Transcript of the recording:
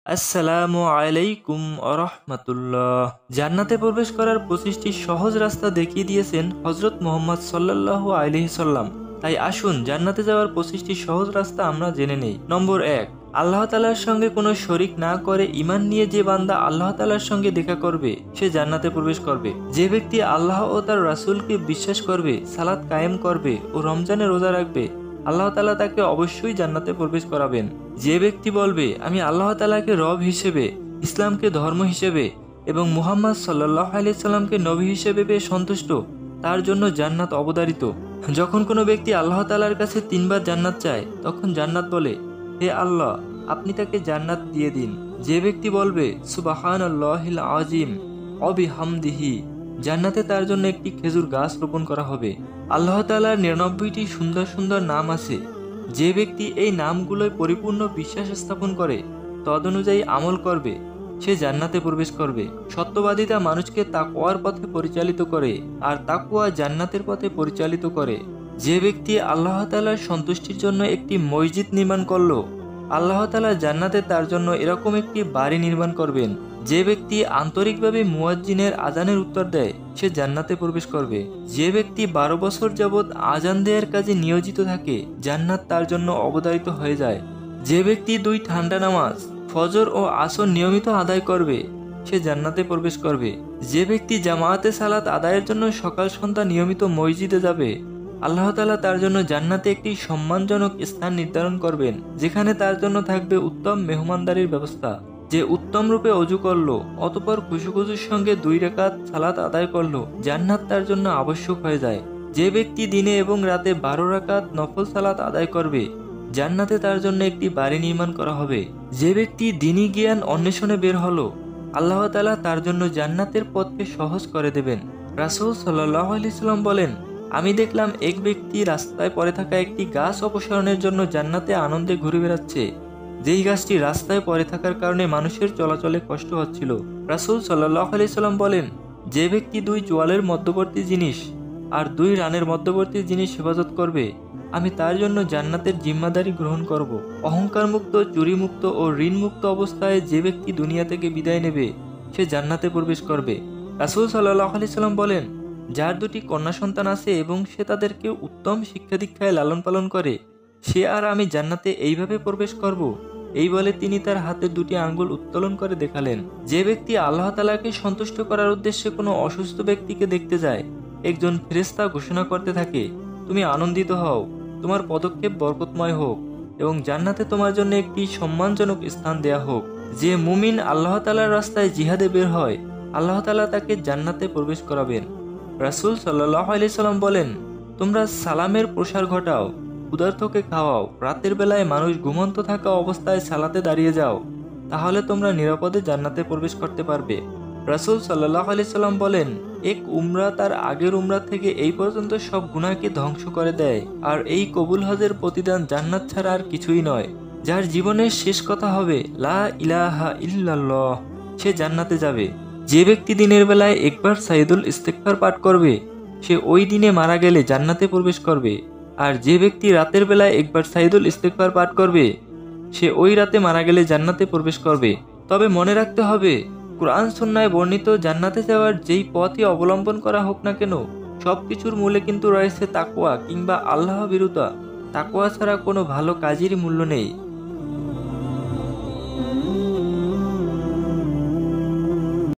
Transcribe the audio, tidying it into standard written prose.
আসসালামু আলাইকুম আরহামাতুল্লাহ। জান্নাতে প্রবেশ করার 25টি সহজ রাস্তা দেখিয়ে দিয়েছেন হজরত মুহাম্মদ সাল্লাল্লাহু আলাইহি সাল্লাম। তাই আসুন জান্নাতে যাওয়ার 25টি সহজ রাস্তা আমরা জেনে নেই। নম্বর 1, আল্লাহ তাআলার সঙ্গে কোনো শরিক না করে ঈমান নিয়ে যে বান্দা আল্লাহ তাআলার সঙ্গে দেখা করবে সে জান্নাতে প্রবেশ করবে। যে ব্যক্তি আল্লাহ ও তার রাসূলকে বিশ্বাস করবে, সালাত কায়েম করবে ও রমজানে রোজা রাখবে, আল্লাহ তাআলা তাকে অবশ্যই জান্নাতে প্রবেশ করাবেন। যে ব্যক্তি বলবে আমি আল্লাহ তাআলাকে রব হিসেবে, ইসলামকে ধর্ম হিসেবে এবং মুহাম্মদ সাল্লাল্লাহু আলাইহি সাল্লামকে নবী হিসেবে পেয়ে সন্তুষ্ট, তার জন্য জান্নাত অবধারিত। যখন কোনো ব্যক্তি আল্লাহ তাআলার কাছে 3বার জান্নাত চায়, তখন জান্নাত বলে, হে আল্লাহ, আপনি তাকে জান্নাত দিয়ে দিন। যে ব্যক্তি বলবে সুবহানাল্লাহিল আযীম ওয়া বিহামদিহি, জান্নাতে তার জন্য একটি খেজুর গাছ রোপণ করা হবে। আল্লাহ তাআলার 99টি সুন্দর সুন্দর নাম আছে। যে ব্যক্তি এই নামগুলোয় পরিপূর্ণ বিশ্বাস স্থাপন করে, তদনুযায়ী আমল করবে, সে জান্নাতে প্রবেশ করবে। সত্যবাদিতা মানুষকে তাকওয়ার পথে পরিচালিত করে, আর তাকওয়া জান্নাতের পথে পরিচালিত করে। যে ব্যক্তি আল্লাহ তাআলার সন্তুষ্টির জন্য একটি মসজিদ নির্মাণ করলো, আল্লাহ তাআলা জান্নাতে তার জন্য এরকম একটি বাড়ি নির্মাণ করবেন। যে ব্যক্তি আন্তরিকভাবে মুয়াজ্জিনের আজানের উত্তর দেয়, সে জান্নাতে প্রবেশ করবে। যে ব্যক্তি 12 বছর যাবৎ আজান দেওয়ার কাজে নিয়োজিত থাকে, জান্নাত তার জন্য অবধারিত হয়ে যায়। যে ব্যক্তি 2 ঠান্ডা নামাজ ফজর ও আসর নিয়মিত আদায় করবে, সে জান্নাতে প্রবেশ করবে। যে ব্যক্তি জামায়াতে সালাত আদায়ের জন্য সকাল সন্ধ্যা নিয়মিত মসজিদে যাবে, আল্লাহ তাআলা তার জন্য জান্নাতে একটি সম্মানজনক স্থান নির্ধারণ করবেন, যেখানে তার জন্য থাকবে উত্তম মেহমানদারির ব্যবস্থা। যে উত্তম রূপে অজু করলো, অতঃপর খুশুখুশুর সঙ্গে 2 রাকাত সালাত আদায় করলো, জান্নাত তার জন্য আবশ্যক হয়ে যায়। যে ব্যক্তি দিনে এবং রাতে 12 রাকাত নফল সালাত আদায় করবে, জান্নাতে তার জন্য একটি বাড়ি নির্মাণ করা হবে। যে ব্যক্তি দ্বীনি জ্ঞান অন্বেষণে বের হলো, আল্লাহ তাআলা তার জন্য জান্নাতের পথকে সহজ করে দেবেন। রাসূল সাল্লাল্লাহু আলাইহি সাল্লাম বলেন, আমি দেখলাম এক ব্যক্তি রাস্তায় পড়ে থাকা একটি গাছ অপসারণের জন্য জান্নাতে আনন্দে ঘুরে বেড়াচ্ছে, যেই গাছটি রাস্তায় পড়ে থাকার কারণে মানুষের চলাচলে কষ্ট হচ্ছিল। রাসূল সাল্লাল্লাহু আলাইহি সাল্লাম বলেন, যে ব্যক্তি 2 চোয়ালের মধ্যবর্তী জিনিস আর 2 রানের মধ্যবর্তী জিনিস হেফাজত করবে, আমি তার জন্য জান্নাতের জিম্মাদারি গ্রহণ করব। অহংকার মুক্ত, চুরি মুক্ত ও ঋণ মুক্ত অবস্থায় যে ব্যক্তি দুনিয়া থেকে বিদায় নেবে, সে জান্নাতে প্রবেশ করবে। রাসূল সাল্লাল্লাহু আলাইহি সাল্লাম বলেন, যার 2টি কন্যা সন্তান আছে এবং সে তাদেরকে উত্তম শিক্ষা দীক্ষায় লালন পালন করে, সে আর আমি জান্নাতে এইভাবে প্রবেশ করব। এই বলে তিনি তার হাতে 2টি আঙ্গুল উত্তোলন করে দেখালেন। যে ব্যক্তি আল্লাহ তাআলাকে সন্তুষ্ট করার উদ্দেশ্যে কোনো অসুস্থ ব্যক্তিকে দেখতে যায়, একজন ফেরেশতা ঘোষণা করতে থাকে, তুমি আনন্দিত হও, তোমার পদক্ষেপ বরকতময় হোক এবং জান্নাতে তোমার জন্য একটি সম্মানজনক স্থান দেয়া হোক। যে মুমিন আল্লাহ তাআলার রাস্তায় জিহাদে বের হয়, আল্লাহ তাআলা তাকে জান্নাতে প্রবেশ করাবেন। রাসূল সাল্লাল্লাহু আলাইহি সাল্লাম বলেন, তোমরা সালামের প্রসার ঘটাও, ক্ষুধার্তকে খাওয়াও, রাতের বেলায় মানুষ ঘুমন্ত থাকা অবস্থায় সালাতে দাঁড়িয়ে যাও, তাহলে তোমরা নিরাপদে জান্নাতে প্রবেশ করতে পারবে। রাসূল সাল্লাল্লাহু আলাইহি সাল্লাম বলেন, এক উমরা তার আগের উমরা থেকে এই পর্যন্ত সব গুনাহকে ধ্বংস করে দেয়, আর এই কবুল হজের প্রতিদান জান্নাত ছাড়া আর কিছুই নয়। যার জীবনের শেষ কথা হবে লা ইলাহা ইল্লাল্লাহ, সে জান্নাতে যাবে। যে ব্যক্তি দিনের বেলায় একবার সাইয়্যিদুল ইস্তিগফার পাঠ করবে, সে ওই দিনে মারা গেলে জান্নাতে প্রবেশ করবে। আর যে ব্যক্তি রাতের বেলায় একবার সাইয়্যিদুল ইস্তিগফার পাঠ করবে, সে ওই রাতে মারা গেলে জান্নাতে প্রবেশ করবে। তবে মনে রাখতে হবে, কুরআন সুন্নাহয় বর্ণিত জান্নাতে যাওয়ার যেই পথই অবলম্বন করা হোক না কেন, সবকিছুর মূলে কিন্তু রয়েছে তাকওয়া কিংবা আল্লাহ ভীরুতা। তাকওয়া ছাড়া কোনো ভালো কাজেরই মূল্য নেই।